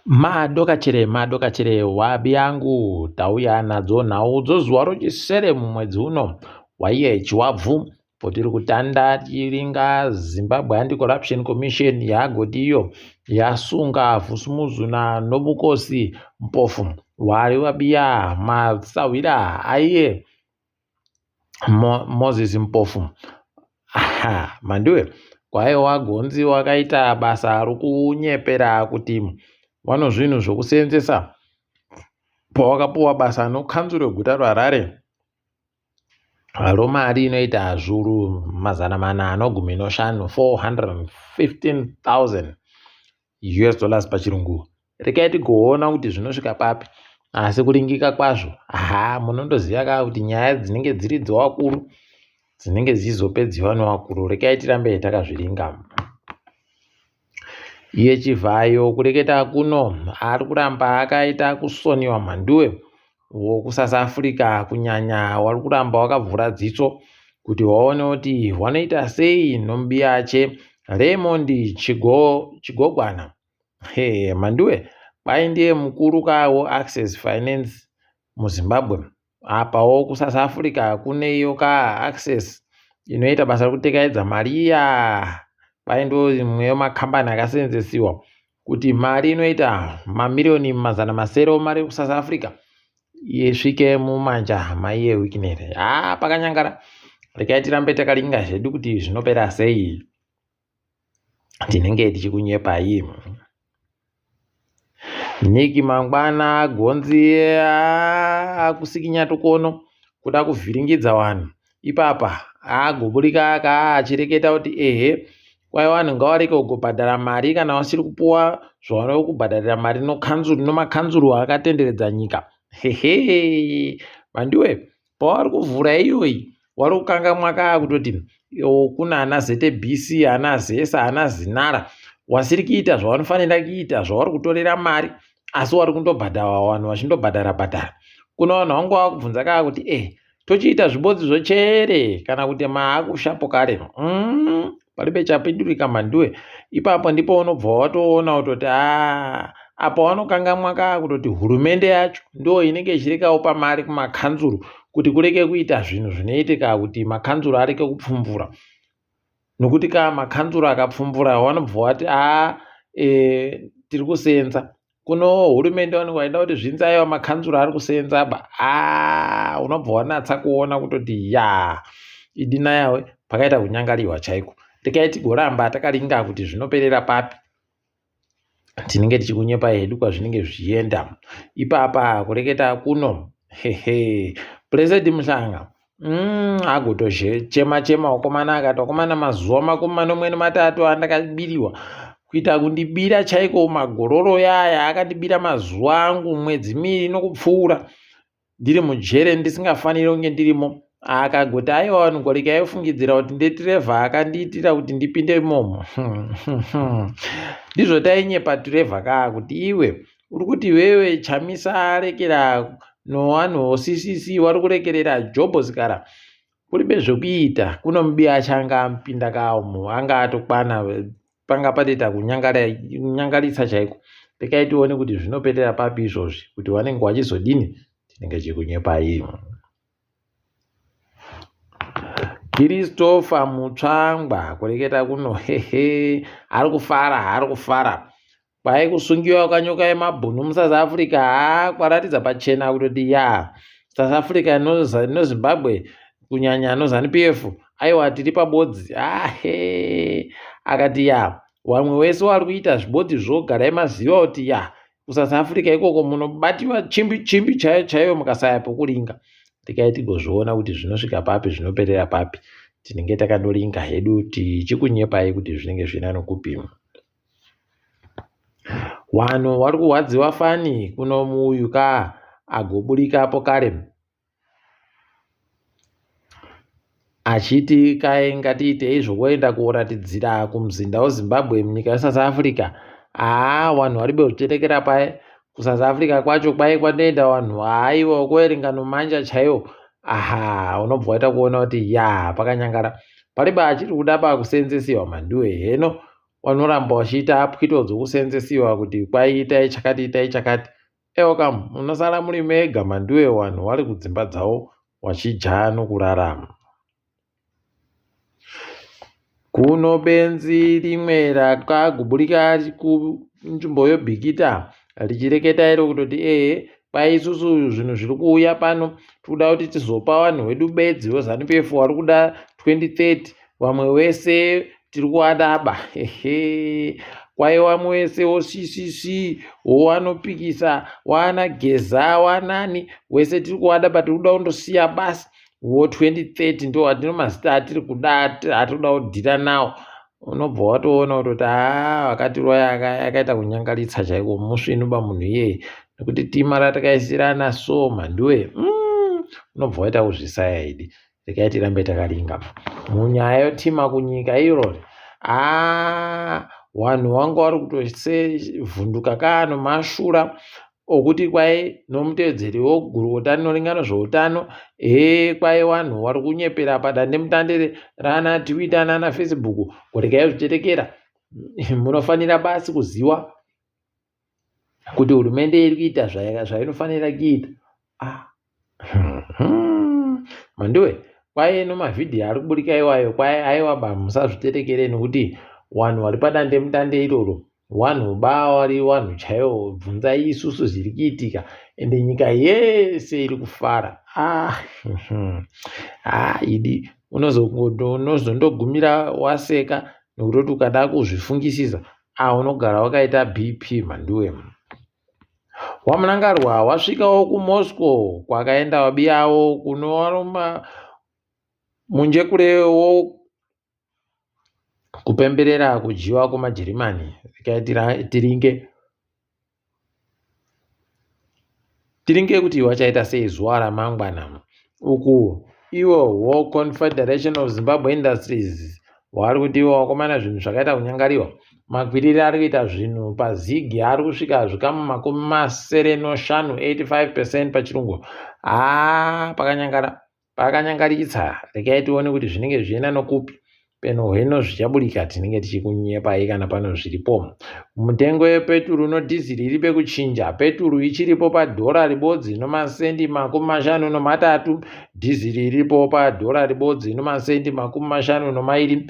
Madokachere wabi yangu tauya nadzo nhaudzo zuva rochisere mumwedzi uno waiye chiwabvu potiri kutanda tiringa Zimbabwe Anti-Corruption Commission yagoti iyo yasunga Vusumuzuna Nobukosi Mpofu wari wabiya masawira aiye Moses Mpofu. Mandiwe kwaiwa gonzi wakaita basa rokunyepera kuti vano zvinhu zvokuseenzesa pawakapuwa basa nokanzuro guta raHarare romari inoita zviuru 415 $415,000 US pachirungu. Rekai tigoona kuti zvinosvika papi, asi kuringika kwazvo munondoziva kaa kuti nyaya dzinenge dziri dzevakuru dzinenge dzichizopedziwa nevakuru. Rekai tirambe takazviringa. Iye Chivhayo kureketa kuno ari kuramba akaita kusoniwa mhanduwe wokuSouth Africa kunyanya wari kuramba wakavhura dziso kuti waone kuti wanoita sei nomubiyache Raymond Chigogwana. Mhanduwe kwai ndiye mukuru kawo Access Finance muZimbabwe. Apawo kuSouth Africa kuneyo Access inoita basa rokutekaedza mari iya. Kwai ndo imwe yemakambani akaseenzesiwa kuti mari inoita mamiliyoni 700 mari kuSouth Africa isvike mumanja maiye Wikinere. Pakanyangara. Rekai tirambe takaringa zvedu kuti zvinopera sei. Tinenge tichikunyepai. Niki Mangwana gonzi akusikinya tokono kuda kuvhiringidza vanhu ipapa agoburika achireketa kuti kwai vanhu ngavareke kugobhadhara mari kana vasiri kupuwa zvavari kubhadharira mari nomakanzuru akatenderedza nyika. Mandiwe pavari kuvhura iyoyi wari kukangamwa kutoti kuna ana ZBC, ana Zesa, ana Zinara wasiri kuita zvavanofanira kuita, zvavari kutorera mari asi wari kundobhadhara vanhu vachindobhadhara. Kuna vanhu vangu vakubvunza kuti tochiita zvibodzi zvochere kana kuti maakushapo kare. Paribe chapindurika mhanduwe. Ipapo ndipo unobva watoona kutoti apa wanokangamwa kutoti hurumende yacho ndo inenge ichirekawo pamari kumakanzuru kuti kureke kuita zvinhu zvinoitika kuti makanzuru areke kupfumvura. Nokuti makanzuru akapfumvura vanobva vati tiri kuseenza. Kuno hurumende vanenge vaida kuti zvinzaiwa makanzuru ari kuseenza unobva wanatsa kuona kutoti idina yawe pakaita kunyangariwa chaiko. Rekai tigoramba takaringa kuti zvinoperera papi. Tinenge tichikunyepa hedu kwazvinenge zvichienda. Ipapa kureketa kuno Blessed Muhlanga agotochema wakomana akati wakomana mazuva 43 andakabiriwa kuita kundibira chaiko magororo yaya akandibira mazuva angu mwedzi 2 nokupfuura ndiri mujere ndisingafaniri kunge ndirimo. Akagoti aiwa vanhu ngorekai aifungidzira kuti ndetirevha akandiitira kuti ndipinde imomo. Ndizvo tainyepa tirevha kuti iwe uri kuti wewe Chamisa arekera nowanhu CCC wari kurekerera Jobhosikara kuribe zvokuita kuno mubiya changa mpinda kawo anga atokwana panga patoita kunyangarisa chaiko. Rekai tione kuti zvinopetera papi izvozvi kuti vanenge vachizodini. Tinenge tichikunyepai. Christopher Mutsvangwa kureketa kuno ari kufara kwai kusungiwa kwanyoka yemabhunu muSouth Africa kwaratidza pachena kutoti South Africa noZimbabwe kunyanya noZANU-PF aiwa tiri pabodzi. Akati vamwe wese wari kuita zvibodzi zvogarai maziva kuti kuSouth Africa ikoko munobatiwa chimbi chaiyo mukasaya pokuringa. Rekai tigozviona kuti zvinosvika papi, zvinoperera papi. Tinenge takandoringa hedu tichikunyepai kuti zvinenge zvina nokupima. Vanhu vari kuhwadziwa fani kuno muyuka agoburikapo kare achiti kai ngatiitei zvokuenda kuratidzira kumuzinda weZimbabwe munyika yeSouth Africa. Vanhu varibe kuterekera pai kuSouth Africa kwacho kwai kwandoenda vanhu aiwa kuerenga nomanja chaiwo. Unobva waita kuona kuti pakanyangara paribe achiri kuda pakuseenzesiwa mhanduwe. Heno vanoramba vachiita apwito dzokuseenzesiwa kuti kwai itai chakati. Ewo kam munosara muri mega manduwe, vanhu vari kudzimba dzavo vachidya nokurarama. Kuno benzi rimwe rakaguburika kunzvimbo yobhikita richireketa iro kutoti kwai isusu zvinhu zviri kuuya pano tikuda kuti tizopa vanhu vedu bedzi veZANU-PF vari kuda 2030, vamwe vese tiri kuadaba. Kwai vamwe vese woCCC wanopikisa wanageza wanani wese tiri kuadaba, tiri kuda kundosiya basi wo2030 ndo atino mazita atiri kuda, atiri kuda kudhira nawo. Unobva watoona kutoti vakatiroya akaita kunyangaritsa chaiko musvinuba munhu iyeye, nekuti tima ratakaisirana so manduwe, unobva waita kuzvisaya idi. Regai tirambe takaringa munyaya yotima kunyika irori. Vanhu vanga vari kutosevhunduka kano mashura okuti kwai nomutedzeri wegurukota rinoringa nezveutano, kwai vanhu vari kunyepera padandemutande rana Twitter nana Facebook. Kuregai zvitetekera, munofanira basi kuziva kuti hurumende iri kuita zvainofanira kuita. Manduwe, kwai nomavhidhiyo ari kuburika iwayo, kwai aiwa musazvitetekere nekuti vanhu vari padandemutande iroro vanhu vari vanhu chaivo. Bvunzai isusu zviri kuitika ende nyika yese iri kufara. Idi unozondogumira waseka nokutoti ukada kuzvifungisisa unogara wakaita BP manduwe. Wamunangarwa wasvikawo kuMoscow kwakaenda wabiyawo kunovaroma munjekurewo kupemberera kujiwa kwemaJerimani. Tiringe kuti wachaita sei zuva ramangwana uku iwo War Confederation of Zimbabwe Industries vari kuti iwo wakomana zvinhu zvakaita kunyangariwa. Makwirire ari kuita zvinhu pazigi ari kusvika zvikamu 75 85% pachirungu. Pakanyangaritsa. Regai tione kuti zvinenge zvienda nokupi. Peno hweno zvichaburika tinenge tichikunyepai kana pano zviripo. Mutengo yepeturu nodhiziri iri pekuchinja. Peturu ichiripo padhora ribodzi nomasendi 53, dhiziri iripo padhora ribodzi nomasendi 52.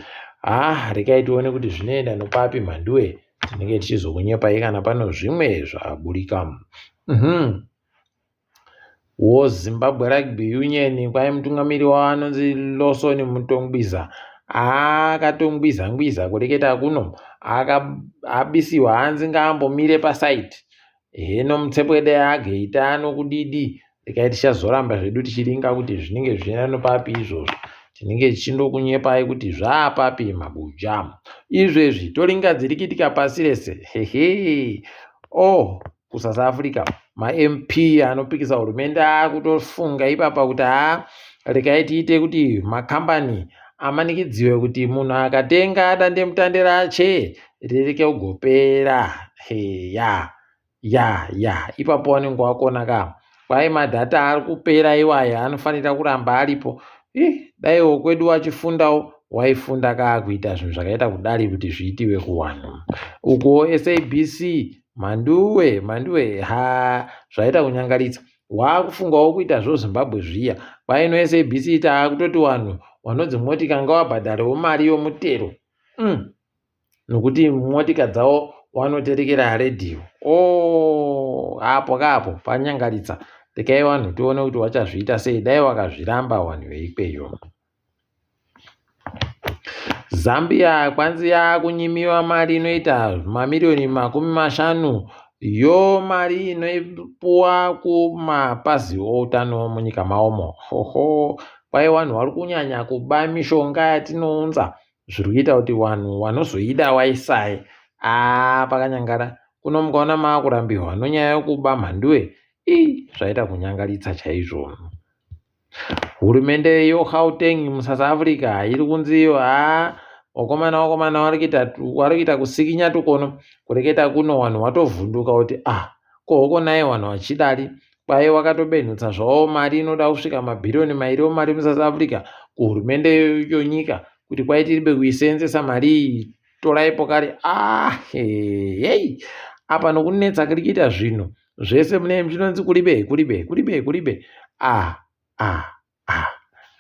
Regai tione kuti zvinoenda nopapi manduwe, tinenge tichizokunyepai kana pano zvimwe zvaburika. WoZimbabwe Rugby Union kwai mutungamiri wavanonzi Lawson Mutongwiza akatongwiza kureketa kuno abisiwa hanzi ngaambomire pasaiti. Hino mutsepwede yake itano kudidi. Regai tichazoramba zvedu tichiringa kuti zvinenge zvichienda nopapi izvozvo. Tinenge tichindokunyepai kuti zvaapapi mabuja. Izvezvi toringa dziri kuitika pasi rese. kuSouth Africa ma-MP anopikisa hurumende akutofunga ipapa kuti regai tiite kuti makambani amanikidziwe kuti munhu akatenga dandemutande rache rireke kugopera. Ipapo wanenge wakona kwai madhata ari kupera iwaya anofanira kuramba aripo. Daiwo kwedu wachifundawo waifunda kuita zvinhu zvakaita kudari kuti zviitiwe kuwanhu. Uko SABC manduwe zvaita kunyangaritsa. Waakufungawo kuita zvoZimbabwe zviya. Kwaino SABC taakutoti wanhu wanodzi motika ngawabhadharewo mari yomutero. Nokuti motika dzawo wanoterekera redhiyo. Apo panyangaritsa. Regai wanhu tione kuti wachazviita sei dai wakazviramba wanhu veikweyo. Zambia kwanzi yakunyimiwa mari inoita mamirioni 50 mari inopuwa kumapazi outano munyika maomo. Kwai wanhu vari kunyanya kuba mishonga yatinounza zviri kuita kuti wanhu wanozoida waisai. Pakanyangara kuno mukaona maakurambirwa nonyaya yokuba mhanduwe. Zvaita kunyangaritsa chaizvo. Hurumende yoGauteng muSouth Africa iri kunzi wakomana vari kuita kusikinya tukono kureketa kuno wanhu watovhunduka kuti kohokonai wanhu vachidari. Kwai wakatobenhutsa zvavo mari inoda kusvika mabhirioni 2 mari muSouth Africa kuhurumende yonyika kuti kwai tiribe kuisenzesa mari iyi toraipo kare. Hey, apa nokunetsa kuri kuita zvinhu zvese mune zvinonzi kuribe.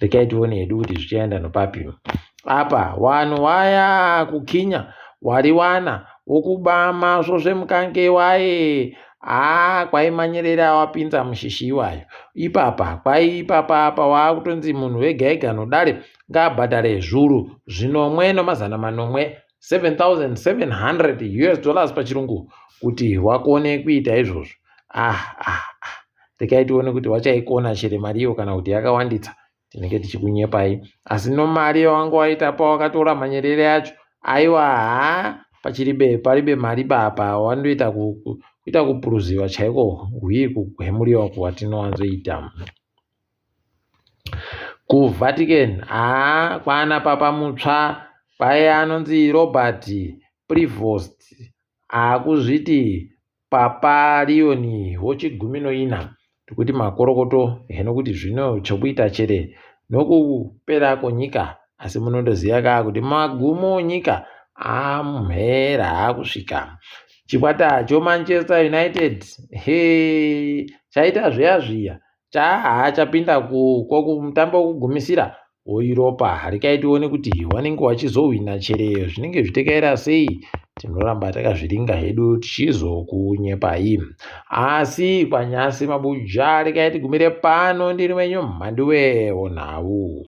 Regai tione hedu kuti zvichaenda nopapi. Apa wanhu waya kukinya wariwana wokubama zvozvemukange waye kwaimanyerera wapinza mushishi iwayo. Ipapa wakutonzi munhu wega ega nodare ngaabhadhare zviuru zvinomwe nomazana manomwe $7,700 pachirungu kuti wakone kuita izvozvo. Regai tione kuti wachaikona chere mariyo kana kuti yakawanditsa. Tinenge tichikunyepai, asi nomari yawangu waita pawakatora manyerere yacho, aiwa paribe mari bapa, wandoita kuita kupuruziwa chaiko, kuhemuriwa kwatinowanzoita. KuVatican kwana papa mutsva kwaiye anonzi Robert Prevost akuzviti Papa Leon wechigumi-4 kuti makorokoto henokuti zvino chokuita chere nokupera kwenyika, asi munondoziva kuti magumo nyika mumhera akusvika. Chikwata choManchester United chaita zviya chapinda kumutambo wekugumisira weEuropa. Regai tione kuti wanenge wachizohwina chere zvinenge zvitekaira sei. Tinoramba takazviringa hedu tichizokunyepai, asi panyasi mabuja regai tigumire pano. Ndiri wenyu Mhanduwe Onhau.